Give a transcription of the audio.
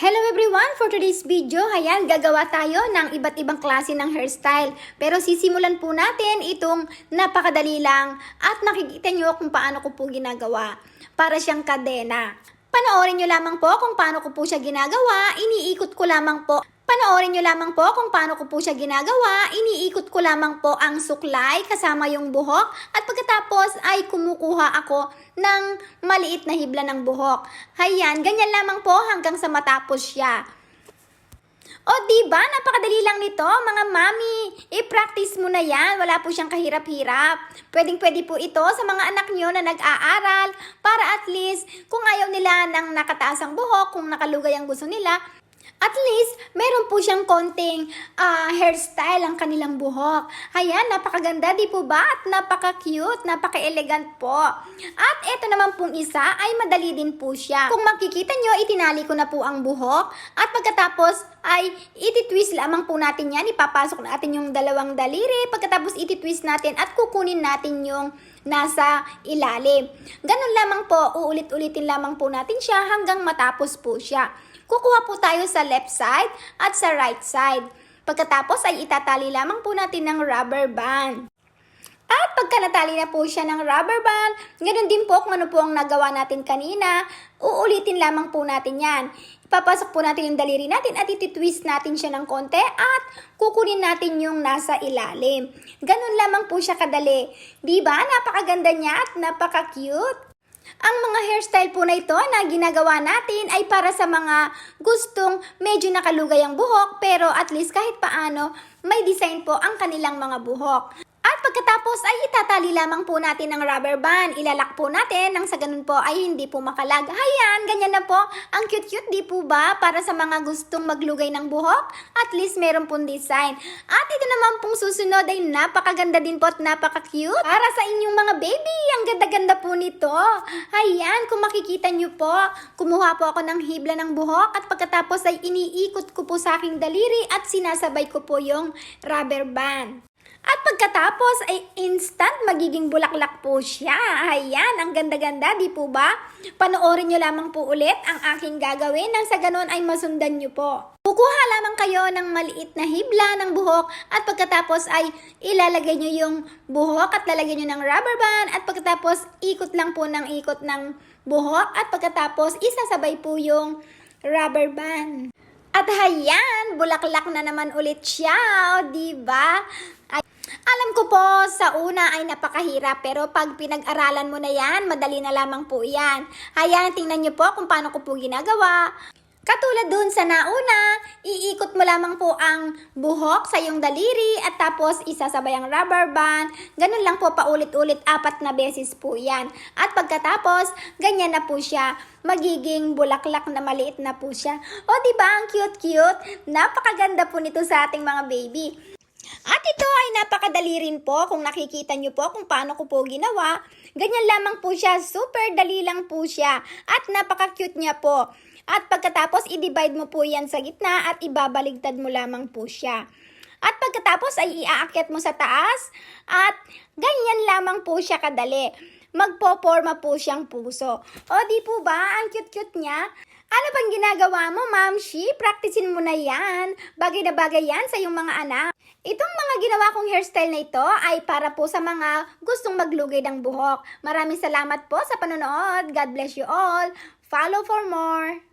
Hello everyone! For today's video, ayan, gagawa tayo ng iba't ibang klase ng hairstyle. Pero sisimulan po natin itong napakadali lang at nakikita nyo kung paano ko po ginagawa. Para siyang kadena. Panoorin nyo lamang po kung paano ko po siya ginagawa, iniikot ko lamang po. Panoorin nyo lamang po kung paano ko po siya ginagawa, iniikot ko lamang po ang suklay kasama yung buhok at pagkatapos ay kumukuha ako ng maliit na hibla ng buhok. Hayan, ganyan lamang po hanggang sa matapos siya. O diba, napakadali lang nito mga mami. I-practice mo na yan, wala po siyang kahirap-hirap. Pwedeng-pwede po ito sa mga anak nyo na nag-aaral para at least kung ayaw nila ng nakataas ang buhok, kung nakalugay ang gusto nila, at least, meron po siyang konting hairstyle ang kanilang buhok. Ayan, napakaganda, di po ba? At napaka-cute, napaka-elegant po. At ito naman pong isa ay madali din po siya. Kung makikita nyo, itinali ko na po ang buhok. At pagkatapos ay ititwist lamang po natin yan. Ipapasok natin yung dalawang daliri. Pagkatapos ititwist natin at kukunin natin yung nasa ilalim. Ganun lamang po, uulit-ulitin lamang po natin siya hanggang matapos po siya. Kukuha po tayo sa left side at sa right side. Pagkatapos ay itatali lamang po natin ng rubber band. At pagka natali na po siya ng rubber band, ganun din po kung ano po ang nagawa natin kanina, uulitin lamang po natin yan. Ipapasok po natin yung daliri natin at ititwist natin siya ng konti at kukunin natin yung nasa ilalim. Ganun lamang po siya kadali. Diba? Napakaganda niya at napaka-cute. Ang mga hairstyle po na ito na ginagawa natin ay para sa mga gustong medyo nakalugay ang buhok pero at least kahit paano may design po ang kanilang mga buhok. At pagkatapos ay itatali lamang po natin ng rubber band. Ilalak po natin nang sa ganun po ay hindi po makalag. Hayan, ganyan na po. Ang cute-cute di po ba para sa mga gustong maglugay ng buhok? At least meron pong design. At ito naman pong susunod ay napakaganda din po at napaka-cute. Para sa inyong mga baby, ang ganda-ganda po nito. Hayan, kung makikita nyo po, kumuha po ako ng hibla ng buhok at pagkatapos ay iniikot ko po sa aking daliri at sinasabay ko po yung rubber band. At pagkatapos ay instant magiging bulaklak po siya. Ayan, ang ganda-ganda, di po ba? Panoorin nyo lamang po ulit ang aking gagawin nang sa ganon ay masundan nyo po. Kukuha lamang kayo ng maliit na hibla ng buhok at pagkatapos ay ilalagay nyo yung buhok at lalagyan nyo ng rubber band at pagkatapos ikot lang po ng ikot ng buhok at pagkatapos isasabay po yung rubber band. At hayan, bulaklak na naman ulit siya, o diba? Alam ko po, sa una ay napakahirap pero pag pinag-aralan mo na yan, madali na lamang po yan. Hayan, tingnan nyo po kung paano ko po ginagawa. Katulad dun sa nauna, iikot mo lamang po ang buhok sa iyong daliri at tapos isasabay ang rubber band. Ganun lang po paulit-ulit, 4 na beses po yan. At pagkatapos, ganyan na po siya. Magiging bulaklak na maliit na po siya. O diba, ang cute-cute? Napakaganda po nito sa ating mga baby. At ito ay napakadali rin po kung nakikita nyo po kung paano ko po ginawa. Ganyan lamang po siya, super dali lang po siya at napaka-cute niya po. At pagkatapos i-divide mo po yan sa gitna at ibabaligtad mo lamang po siya. At pagkatapos ay iaakyat mo sa taas at ganyan lamang po siya kadali. Magpoporma po siyang puso. O di po ba, ang cute-cute niya? Ano bang ginagawa mo, Mamshi? Practicein mo na yan. Bagay na bagay yan sa iyong mga anak. Itong mga ginawa kong hairstyle na ito ay para po sa mga gustong maglugay ng buhok. Maraming salamat po sa panonood. God bless you all. Follow for more.